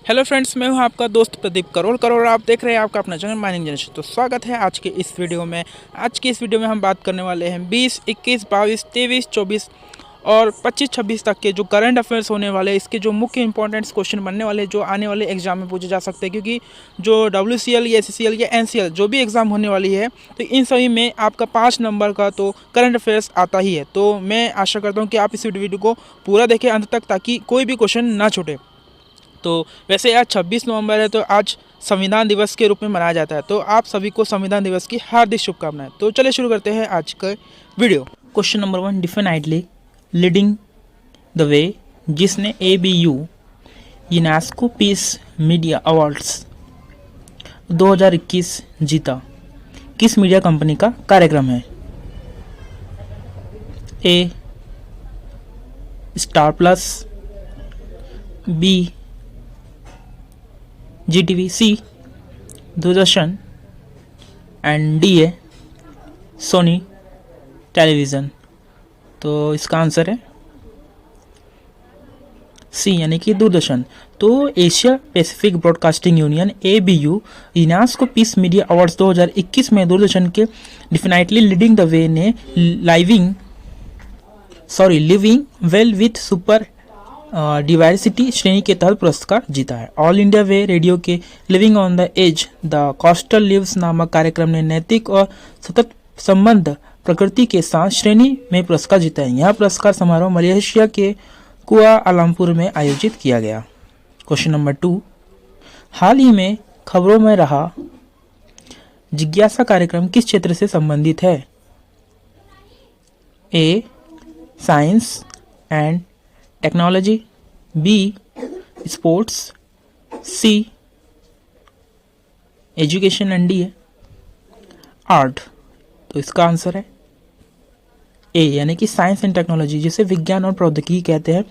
Hello friends, मैं हूं आपका दोस्त प्रदीप करोड़ आप देख रहे हैं आपका अपना चैनल माइनिंग जनरेशन। तो स्वागत है आज के इस वीडियो में। आज की इस वीडियो में हम बात करने वाले हैं 20, 21, 22, 23, 24 और 25, 26 तक के जो करंट अफेयर्स होने वाले हैं, इसके जो मुख्य इंपॉर्टेंट क्वेश्चन बनने वाले जो आने वाले एग्जाम में पूछे जा सकते हैं। क्योंकि जो WCL या SCL या NCL जो भी एग्ज़ाम होने वाली है, तो इन सभी में आपका 5 नंबर का तो करंट अफेयर्स आता ही है। तो मैं आशा करता हूँ कि आप इस वीडियो को पूरा देखें अंत तक, ताकि कोई भी क्वेश्चन ना छूटे। तो वैसे आज 26 नवंबर है, तो आज संविधान दिवस के रूप में मनाया जाता है। तो आप सभी को संविधान दिवस की हार्दिक शुभकामनाएं। तो चलिए शुरू करते हैं आज का video. Question number 1, definitely leading the way जिसने ABU UNESCO peace media awards 2021 जीता, किस मीडिया कंपनी का कार्यक्रम है? A star plus, B GTV, C Doordarshan and D है सोनी टेलीविज़न। तो इसका आंसर है C यानी कि दूरदर्शन। तो Asia Pacific broadcasting union ABU UNESCO peace media awards 2021 में दूरदर्शन के डिफिनाइटली लीडिंग द वे ने living well with super diversity श्रेणी के तहत पुरस्कार जीता है। ऑल इंडिया वे रेडियो के living on the edge the coastal lives नामक कार्यक्रम ने नैतिक और सतत संबंध प्रकृति के साथ श्रेणी में पुरस्कार जीता है। यह पुरस्कार समारोह मलेशिया के कुआलालंपुर में आयोजित किया गया। क्वेश्चन नंबर 2, हाल ही में खबरों में रहा जिज्ञासा कार्यक्रम किस क्षेत्र से संबंधित है? A science and technology, B sports, C education and D है आर्ट। तो इसका आंसर है A यानी कि साइंस एंड टेक्नोलॉजी, जिसे विज्ञान और प्रौद्योगिकी कहते हैं।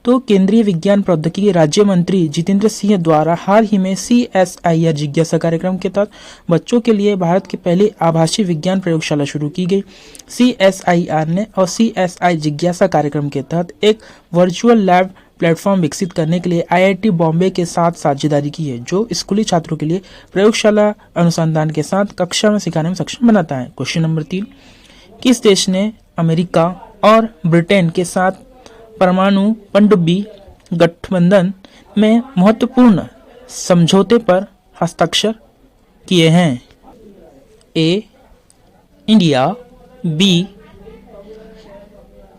तो केंद्रीय विज्ञान प्रौद्योगिकी राज्य मंत्री जितेंद्र सिंह द्वारा हाल ही में CSIR जिज्ञासा कार्यक्रम के तहत बच्चों के लिए भारत की पहली आभासी विज्ञान प्रयोगशाला शुरू की गई। CSIR ने और CSI जिज्ञासा कार्यक्रम के तहत एक वर्चुअल लैब प्लेटफॉर्म विकसित करने के लिए IIT बॉम्बे के साथ साझेदारी की है, जो स्कूली छात्रों के लिए प्रयोगशाला अनुसंधान के साथ कक्षा में सिखाने में सक्षम बनाता है। क्वेश्चन नंबर 3, किस देश ने अमेरिका और ब्रिटेन के साथ परमाणु पनडुब्बी गठबंधन में महत्वपूर्ण समझौते पर हस्ताक्षर किए हैं? A India, B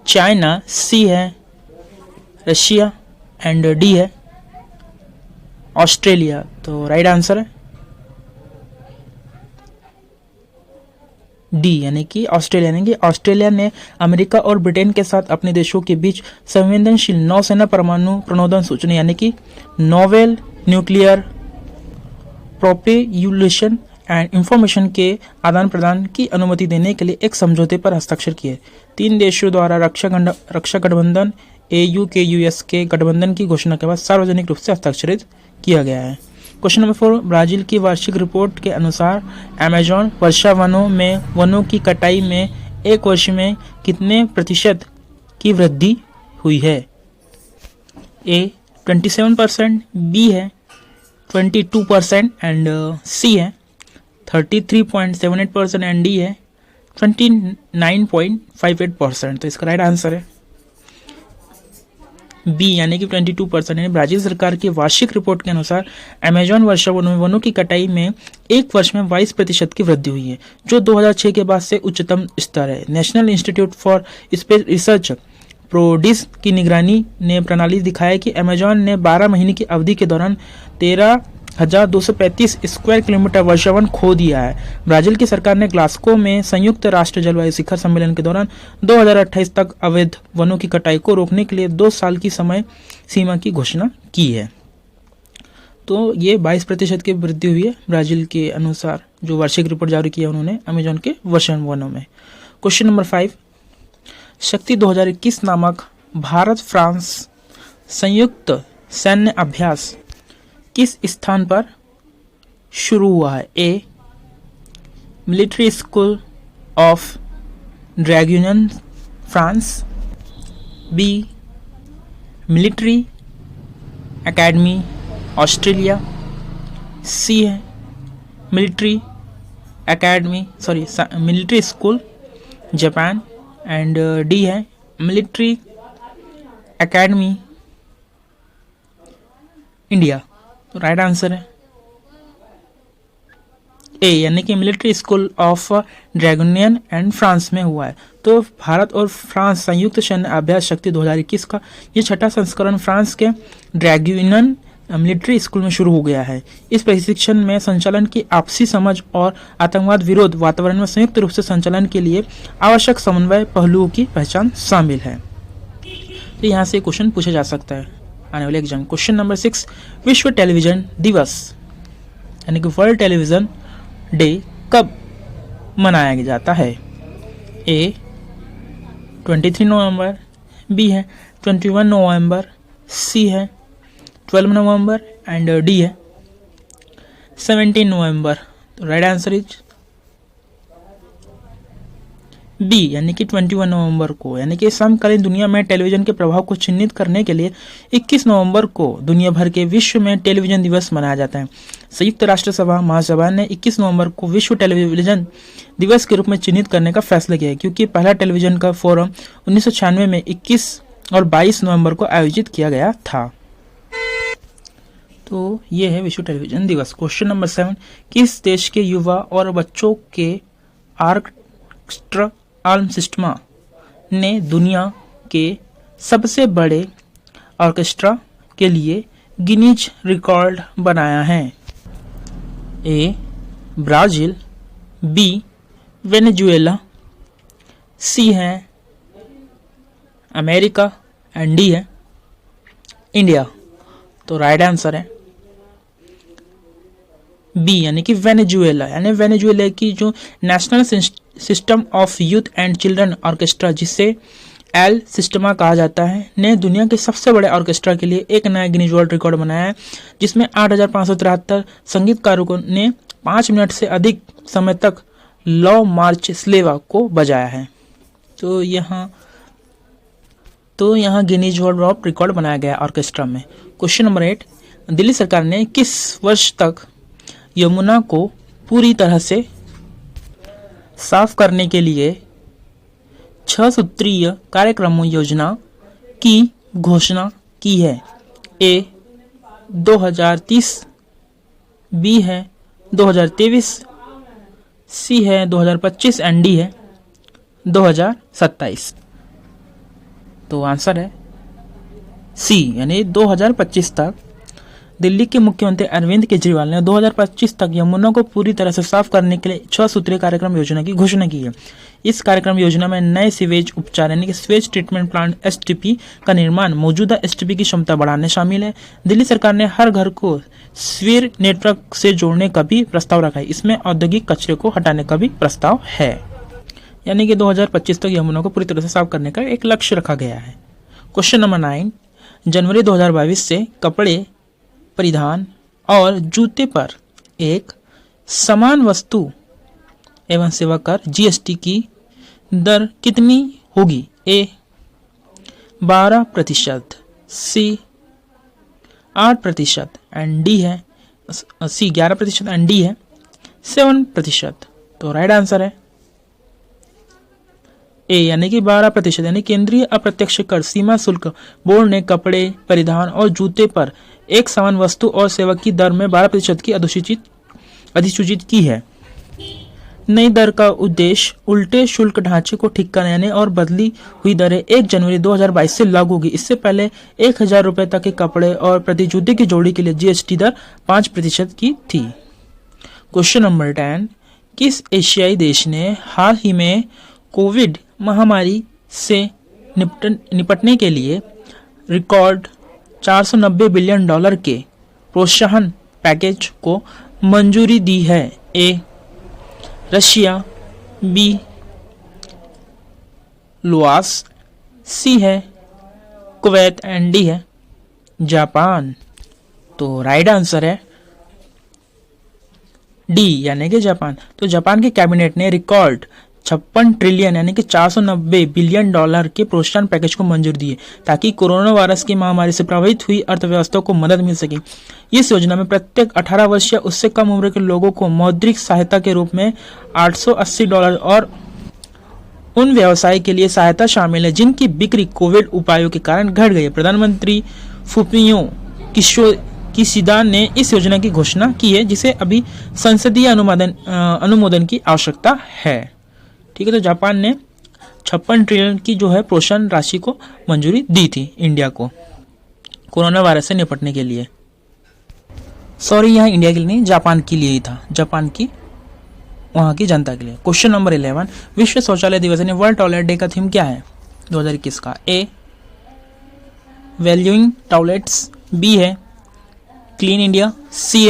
China, C है रशिया एंड D है ऑस्ट्रेलिया। तो राइट आंसर है D यानी कि ऑस्ट्रेलिया। यानी कि ऑस्ट्रेलिया ने अमेरिका और ब्रिटेन के साथ अपने देशों के बीच संवेदनशील नौसेना परमाणु प्रणोदन सूचना यानी कि नोवेल न्यूक्लियर प्रोपेल्यूशन एंड इंफॉर्मेशन के आदान प्रदान की अनुमति देने के लिए एक समझौते पर हस्ताक्षर किए। 3 देशों द्वारा रक्षा गठबंधन AUKUS के गठबंधन की घोषणा के बाद सार्वजनिक रूप से हस्ताक्षरित किया गया है। क्वेश्चन नंबर 4, ब्राजील की वार्षिक रिपोर्ट के अनुसार अमेजॉन वर्षा वनों में वनों की कटाई में एक वर्ष में कितने प्रतिशत की वृद्धि हुई है? A 27%, B है 22% एंड C है 33.78% एंड D है 29.58%। तो इसका राइट आंसर है B यानी कि 22%। यानी ब्राजील सरकार की वार्षिक रिपोर्ट के अनुसार अमेजॉन वर्षा वनों की कटाई में एक वर्ष में 22% की वृद्धि हुई है, जो 2006 के बाद से उच्चतम स्तर है। National institute for space research PRODES की निगरानी ने प्रणाली दिखाया कि अमेजॉन ने 12 महीने की अवधि के दौरान 13,235 स्क्वायर किलोमीटर वर्षावन खो दिया है। ब्राजील की सरकार ने ग्लासगो में संयुक्त राष्ट्र जलवायु शिखर सम्मेलन के दौरान 2028 तक अवैध वनों की कटाई को रोकने के लिए 2 साल की समय सीमा की घोषणा की है। तो ये 22% की वृद्धि हुई है ब्राजील के अनुसार, जो वार्षिक रिपोर्ट जारी की है उन्होंने अमेजॉन के वर्षा वनों में। क्वेश्चन नंबर 5, शक्ति 2021 नामक भारत फ्रांस संयुक्त सैन्य अभ्यास किस स्थान पर शुरू हुआ है? A military school of dragon France, B military academy Australia, C है military academy military school Japan, and D है मिलिट्री एकेडमी इंडिया। तो राइट आंसर है ए, यानी कि military school of Draguignan and France में हुआ है। तो भारत और फ्रांस संयुक्त सैन्य अभ्यास शक्ति 2021 का ये छठा संस्करण फ्रांस के ड्रैगोनियन मिलिट्री स्कूल में शुरू हो गया है। इस प्रशिक्षण में संचालन की आपसी समझ और आतंकवाद विरोध वातावरण में संयुक्त रूप से संचालन के लिए आवश्यक समन्वय पहलुओं की पहचान शामिल है। तो यहाँ से क्वेश्चन पूछा जा सकता है आने वाले एग्जाम। क्वेश्चन नंबर 6, विश्व टेलीविजन दिवस यानी कि वर्ल्ड टेलीविजन डे कब मनाया जाता है? ए 23 नवंबर, बी है 21 नवंबर, सी है 12 नवंबर एंड डी है 17 नवंबर। तो राइट आंसर इज बी, यानी कि 21 नवंबर को, यानी कि समकालीन दुनिया में टेलीविजन के प्रभाव को चिन्हित करने के लिए 21 नवंबर को दुनिया भर के विश्व में टेलीविजन दिवस मनाया जाता है। संयुक्त राष्ट्र सभा महासभा ने 21 नवंबर को विश्व टेलीविजन दिवस के रूप में चिन्हित करने का फैसला किया है, क्योंकि पहला टेलीविजन का फोरम 1996 में 21 और 22 नवंबर को आयोजित किया गया था। तो ये है विश्व टेलीविजन दिवस। क्वेश्चन नंबर 7, किस देश के युवा और बच्चों के ऑर्केस्ट्रा सिस्टमा ने दुनिया के सबसे बड़े ऑर्केस्ट्रा के लिए गिनीज रिकॉर्ड बनाया है? ए ब्राजील, बी वेनेजुएला, सी है अमेरिका एंड डी है इंडिया। तो राइट आंसर है बी, यानी कि वेनेजुएला। यानी वेनेजुएला की जो national system of youth and children orchestra, जिसे एल सिस्टमा कहा जाता है, ने दुनिया के सबसे बड़े ऑर्केस्ट्रा के लिए एक नया गिनीज वर्ल्ड रिकॉर्ड बनाया है, जिसमें 8,573 संगीतकारों ने 5 मिनट से अधिक समय तक लॉ मार्च स्लेवा को बजाया है। तो यहाँ गिनीज वर्ल्ड रिकॉर्ड बनाया गया ऑर्केस्ट्रा में। क्वेश्चन नंबर 8, दिल्ली सरकार ने किस वर्ष तक यमुना को पूरी तरह से साफ करने के लिए 6 सूत्रीय कार्यक्रम योजना की घोषणा की है? ए 2030, बी है 2023, सी है 2025 एंड डी है 2027। तो आंसर है सी, यानी 2025 तक दिल्ली के मुख्यमंत्री अरविंद केजरीवाल ने 2025 तक यमुना को पूरी तरह से साफ करने के लिए 6 सूत्रीय कार्यक्रम योजना की घोषणा की है। इस कार्यक्रम योजना में नए सीवेज उपचार यानी कि सीवेज ट्रीटमेंट प्लांट एसटीपी का निर्माण, मौजूदा एसटीपी की क्षमता बढ़ाने शामिल है। दिल्ली सरकार ने हर घर को स्वीर नेटवर्क से जोड़ने का भी प्रस्ताव रखा है। इसमें औद्योगिक कचरे को हटाने का भी प्रस्ताव है, यानी कि 2025 तक यमुना को पूरी तरह से साफ करने का एक लक्ष्य रखा गया है। क्वेश्चन नंबर 9, जनवरी 2022 से कपड़े, परिधान और जूते पर एक समान वस्तु एवं सेवा कर जीएसटी की दर कितनी होगी? ए 12%, सी 8% एंड डी है सी 11% एंड डी है 7%। तो राइट आंसर है ए, यानी कि 12%। यानी केंद्रीय अप्रत्यक्ष कर सीमा शुल्क बोर्ड ने कपड़े, परिधान और जूते पर एक समान वस्तु और सेवा की दर में 12% की अधिसूचित की है। नई दर का उद्देश्य उल्टे शुल्क ढांचे को ठीक कराने और बदली हुई दरें 1 जनवरी 2022 से लागू होगी। इससे पहले 1,000 रुपए तक के कपड़े और प्रति जूते की जोड़ी के लिए जीएसटी दर 5% की थी। क्वेश्चन नंबर 10, किस एशियाई देश ने हाल ही में कोविड महामारी से निपटने के लिए रिकॉर्ड $490 बिलियन के प्रोत्साहन पैकेज को मंजूरी दी है? ए रशिया, बी लुआस, सी है कुवैत एंड डी है जापान। तो राइट आंसर है डी, यानी कि जापान। तो जापान के कैबिनेट ने रिकॉर्ड 56 ट्रिलियन यानी कि 490 बिलियन डॉलर के प्रोत्साहन पैकेज को मंजूरी दी है ताकि कोरोना वायरस की महामारी से प्रभावित हुई अर्थव्यवस्था को मदद मिल सके। इस योजना में प्रत्येक 18 वर्ष या उससे कम उम्र के लोगों को मौद्रिक सहायता के रूप में $880 और उन व्यवसाय के लिए सहायता शामिल है जिनकी बिक्री कोविड उपायों के कारण घट गई है। प्रधानमंत्री फुमियो किशिदा ने इस योजना की घोषणा की है जिसे अभी संसदीय अनुमोदन की आवश्यकता है। ठीक है, तो जापान ने 56 ट्रिलियन की जो है प्रोत्साहन राशि को मंजूरी दी थी इंडिया को कोरोना वायरस से निपटने के लिए। सॉरी, यहाँ इंडिया के लिए नहीं, जापान के लिए ही था, जापान की वहाँ की जनता के लिए। क्वेश्चन नंबर 11, विश्व शौचालय दिवस यानी वर्ल्ड टॉयलेट डे का थीम क्या है 2021 का? ए वैल्यूइंग टॉयलेट्स, बी है क्लीन इंडिया, सी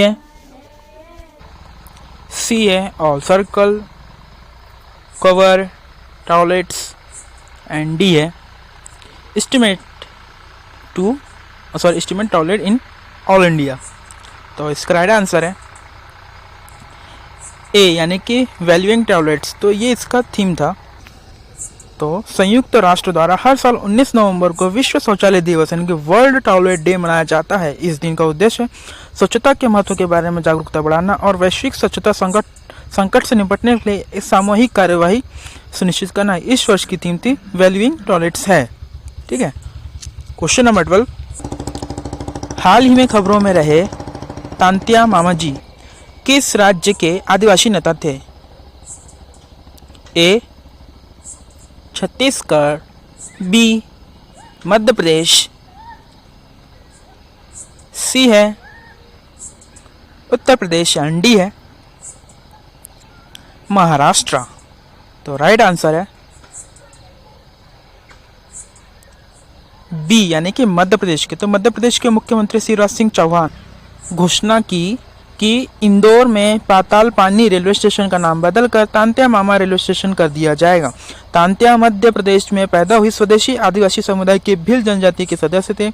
है all circle cover toilets and D है estimate toilet in all India. तो इसका राइट आंसर है ए यानी कि वैल्यूइंग टॉयलेट्स। तो ये इसका थीम था। तो संयुक्त राष्ट्र द्वारा हर साल 19 नवंबर को विश्व शौचालय दिवस यानी कि वर्ल्ड टॉयलेट डे मनाया जाता है। इस दिन का उद्देश्य स्वच्छता के महत्व के बारे में जागरूकता बढ़ाना और वैश्विक स्वच्छता संकट से निपटने के लिए एक सामूहिक कार्यवाही सुनिश्चित करना। इस वर्ष की थीम थी वैल्यूइंग टॉयलेट्स है। ठीक है, क्वेश्चन नंबर 12, हाल ही में खबरों में रहे तांत्या मामाजी किस राज्य के आदिवासी नेता थे? ए छत्तीसगढ़, बी मध्य प्रदेश, सी है उत्तर प्रदेश एंड डी है महाराष्ट्र। तो राइट आंसर है बी यानी कि मध्य प्रदेश के। तो मध्य प्रदेश के मुख्यमंत्री शिवराज सिंह चौहान घोषणा की कि इंदौर में पाताल पानी रेलवे स्टेशन का नाम बदलकर तांत्या मामा रेलवे स्टेशन कर दिया जाएगा। तांत्या मध्य प्रदेश में पैदा हुई स्वदेशी आदिवासी समुदाय के भील जनजाति के सदस्य थे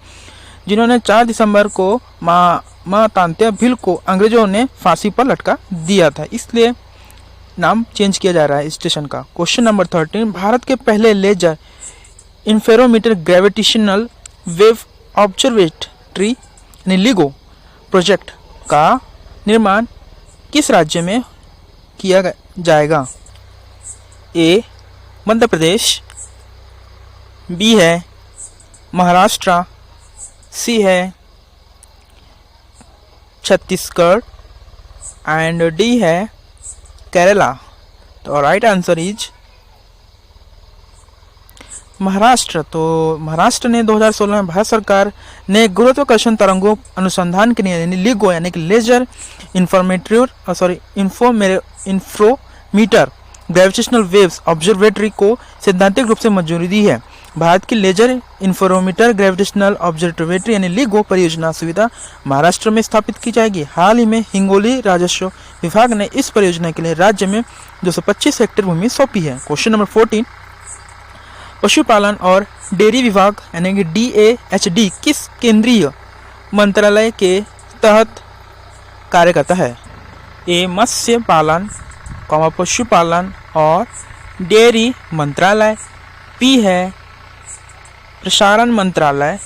जिन्होंने 4 दिसंबर को माँ तांत्या भील को अंग्रेजों ने फांसी पर लटका दिया था, इसलिए नाम चेंज किया जा रहा है स्टेशन का। क्वेश्चन नंबर 13, भारत के पहले लेजर इंफेरोमीटर ग्रेविटेशनल वेव ऑब्जर्वेटरी यानी लिगो प्रोजेक्ट का निर्माण किस राज्य में किया जाएगा? ए मध्य प्रदेश, बी है महाराष्ट्र, सी है छत्तीसगढ़ एंड डी है केरला। तो राइट आंसर इज महाराष्ट्र। तो महाराष्ट्र ने 2016 में भारत सरकार ने गुरुत्वाकर्षण तरंगों अनुसंधान के लिए यानी लिगो यानी कि लेजर इंफ्रोमीटर ग्रेविटेशनल वेव्स ऑब्जर्वेटरी को सैद्धांतिक रूप से मंजूरी दी है। भारत की लेजर इंफ्रोमीटर ग्रेविटेशनल ऑब्जर्वेटरी यानी लिगो परियोजना सुविधा महाराष्ट्र में स्थापित की जाएगी। हाल ही में हिंगोली राजस्व विभाग ने इस परियोजना के लिए राज्य में 225 हेक्टेयर भूमि सौंपी है। क्वेश्चन नंबर 14, पशुपालन और डेयरी विभाग यानी कि DAHD किस केंद्रीय मंत्रालय के तहत कार्य करता है? ए मत्स्य पालन, पशुपालन और डेयरी मंत्रालय, बी है प्रसारण मंत्रालय,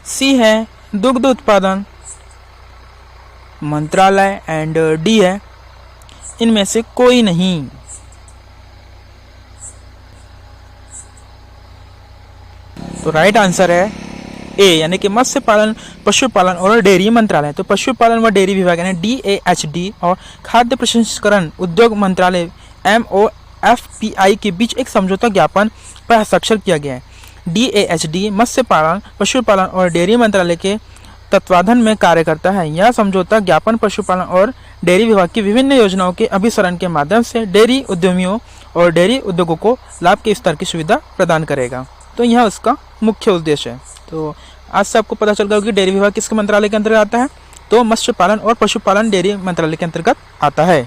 सी है दुग्ध उत्पादन मंत्रालय एंड डी है इनमें से कोई नहीं। तो राइट आंसर है ए यानी कि मत्स्य पालन, पशुपालन और डेयरी मंत्रालय। तो पशुपालन व डेयरी विभाग यानी DAHD और खाद्य प्रसंस्करण उद्योग मंत्रालय MOFPI के बीच एक समझौता ज्ञापन पर हस्ताक्षर किया गया है। DAHD मत्स्य पालन, पशुपालन और डेयरी मंत्रालय के तत्वाधान में कार्य करता है। यह समझौता ज्ञापन पशुपालन और डेयरी विभाग की विभिन्न योजनाओं के अभिसरण के माध्यम से डेयरी उद्यमियों और डेयरी उद्योगों को लाभ के स्तर की सुविधा प्रदान करेगा। तो यह उसका मुख्य उद्देश्य है। तो आज से आपको पता चल गया कि डेयरी विभाग किसके मंत्रालय के अंतर्गत आता है? तो मत्स्य पालन और पशुपालन डेयरी मंत्रालय के अंतर्गत आता है।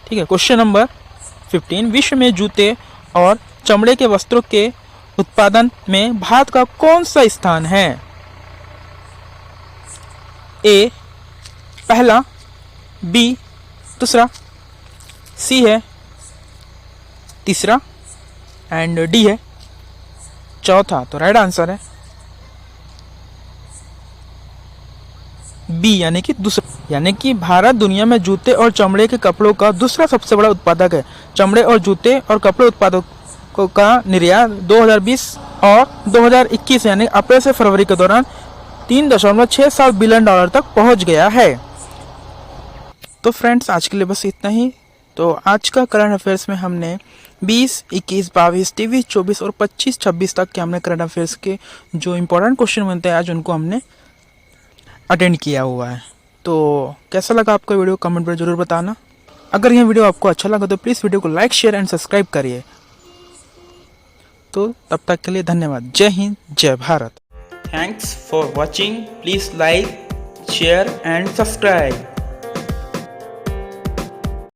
ठीक है, क्वेश्चन नंबर 15, विश्व में जूते और चमड़े के वस्त्रों के उत्पादन में भारत का कौन सा स्थान है? ए पहला, बी दूसरा, सी है तीसरा एंड डी है चौथा। तो राइट आंसर है बी यानी कि दूसरा, यानी कि भारत दुनिया में जूते और चमड़े के कपड़ों का दूसरा सबसे बड़ा उत्पादक है। चमड़े और जूते और कपड़े उत्पादकों का निर्यात 2020 और 2021 यानी अप्रैल से फरवरी के दौरान 3.67 बिलियन डॉलर तक पहुंच गया है। तो फ्रेंड्स आज के लिए बस इतना ही। तो आज का करंट अफेयर्स में हमने 20, 21, 22, 23, 24 और 25, 26 तक के हमने करंट अफेयर्स के जो इंपॉर्टेंट क्वेश्चन बनते हैं आज उनको हमने अटेंड किया हुआ है। तो कैसा लगा आपका वीडियो कमेंट पर जरूर बताना। अगर यह वीडियो आपको अच्छा लगा तो प्लीज़ वीडियो को लाइक शेयर एंड सब्सक्राइब करिए। तो तब तक के लिए धन्यवाद। जय हिंद, जय Bharat. Thanks for watching. Please like share and subscribe.